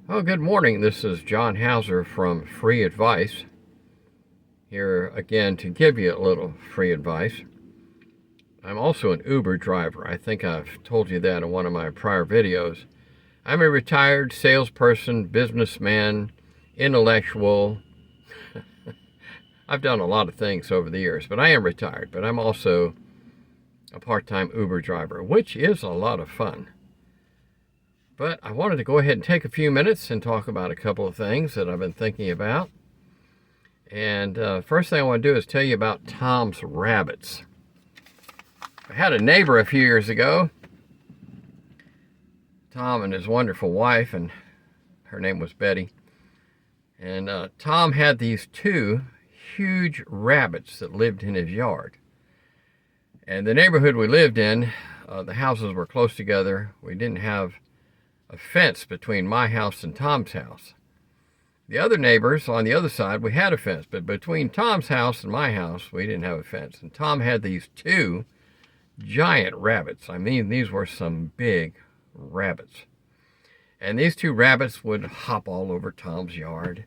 Well, good morning. This is John Hauser from Free Advice. Here again to give you a little free advice. I'm also an Uber driver. I think I've told you that in one of my prior videos. I'm a retired salesperson, businessman, intellectual. I've done a lot of things over the years, but I am retired. But I'm also a part-time Uber driver, which is a lot of fun. But I wanted to go ahead and take a few minutes and talk about a couple of things that I've been thinking about. And first thing I want to do is tell you about Tom's rabbits. I had a neighbor a few years ago, Tom and his wonderful wife, and her name was Betty. And Tom had these two huge rabbits that lived in his yard. And the neighborhood we lived in, the houses were close together. We didn't have a fence between my house and Tom's house. The other neighbors on the other side, we had a fence, but between Tom's house and my house, we didn't have a fence. And Tom had these two giant rabbits. I mean, these were some big rabbits. And these two rabbits would hop all over Tom's yard.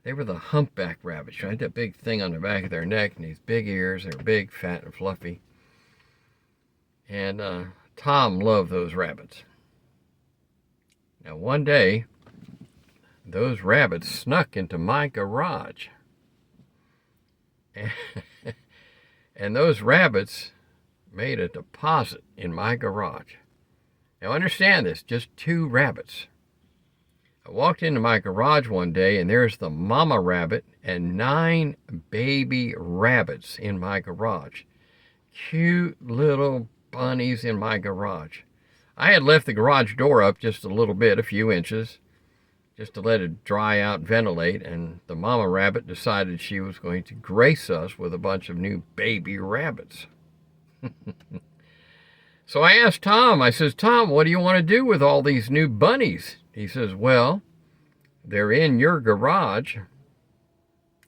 They were the humpback rabbits, right? That big thing on the back of their neck and these big ears. They were big, fat, and fluffy. And Tom loved those rabbits. Now, one day, those rabbits snuck into my garage. And those rabbits made a deposit in my garage. Now, understand this, just two rabbits. I walked into my garage one day, and there's the mama rabbit and 9 baby rabbits in my garage. Cute little bunnies in my garage. I had left the garage door up just a little bit, a few inches, just to let it dry out, ventilate, and the mama rabbit decided she was going to grace us with a bunch of new baby rabbits. So I asked Tom, I says, Tom, what do you want to do with all these new bunnies? He says, well, they're in your garage.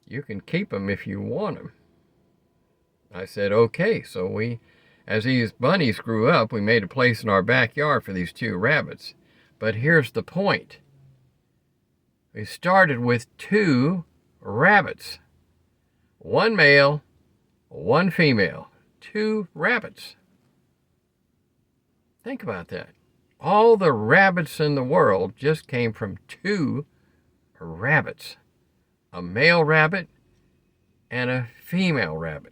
You can keep them if you want them. I said, okay. So as these bunnies grew up, we made a place in our backyard for these two rabbits. But here's the point. We started with 2 rabbits. 1 male, 1 female. 2 rabbits. Think about that. All the rabbits in the world just came from 2 rabbits. A male rabbit and a female rabbit.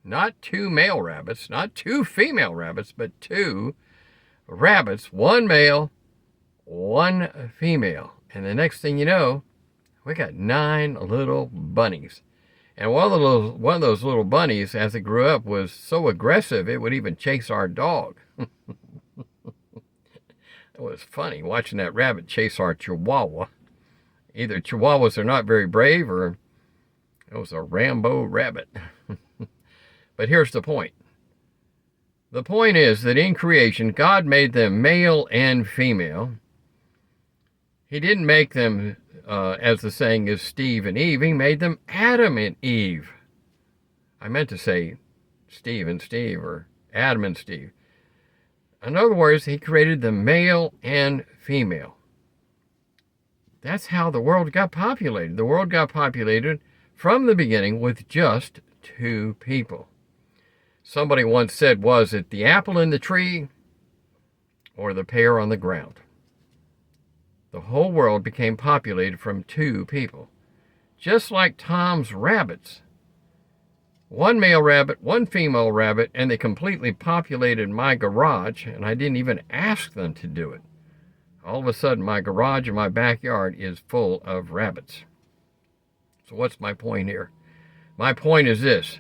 Not 2 male rabbits, not 2 female rabbits, but 2 rabbits, 1 male, 1 female. And the next thing you know, we got 9 little bunnies. And one of those little bunnies, as it grew up, was so aggressive, it would even chase our dog. It was funny watching that rabbit chase our Chihuahua. Either Chihuahuas are not very brave, or it was a Rambo rabbit. But here's the point. The point is that in creation, God made them male and female. He didn't make them, as the saying is, Steve and Eve. He made them Adam and Eve. I meant to say Steve and Steve, or Adam and Steve. In other words, he created the male and female. That's how the world got populated. The world got populated from the beginning with just 2 people. Somebody once said, was it the apple in the tree or the pear on the ground? The whole world became populated from 2 people. Just like Tom's rabbits. 1 male rabbit, 1 female rabbit, and they completely populated my garage, and I didn't even ask them to do it. All of a sudden, my garage and my backyard is full of rabbits. So what's my point here? My point is this,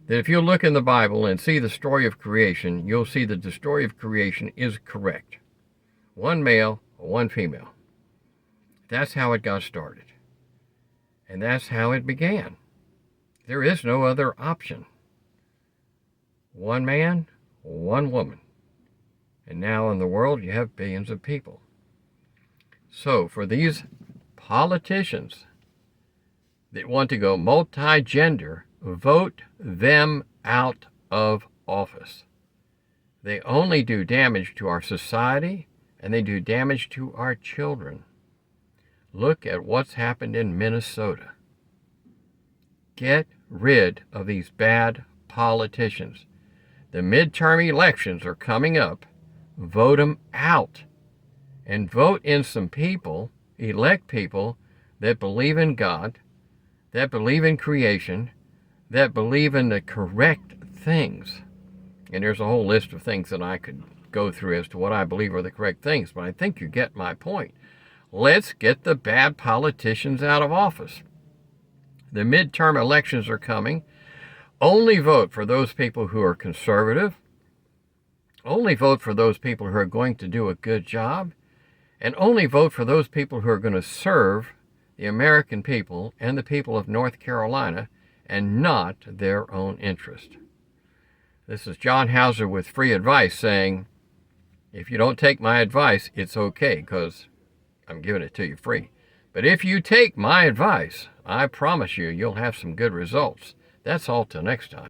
that if you look in the Bible and see the story of creation, you'll see that the story of creation is correct. 1 male, 1 female. That's how it got started. And that's how it began. There is no other option. 1 man, 1 woman. And now in the world, you have billions of people. So for these politicians that want to go multi-gender, vote them out of office. They only do damage to our society, and they do damage to our children. Look at what's happened in Minnesota. Get rid of these bad politicians. The midterm elections are coming up. Vote them out. And vote in some people, elect people that believe in God, that believe in creation, that believe in the correct things. And there's a whole list of things that I could go through as to what I believe are the correct things, but I think you get my point. Let's get the bad politicians out of office. The midterm elections are coming. Only vote for those people who are conservative. Only vote for those people who are going to do a good job. And only vote for those people who are going to serve the American people and the people of North Carolina and not their own interest. This is John Hauser with free advice saying, if you don't take my advice, it's okay because I'm giving it to you free. But if you take my advice, I promise you, you'll have some good results. That's all till next time.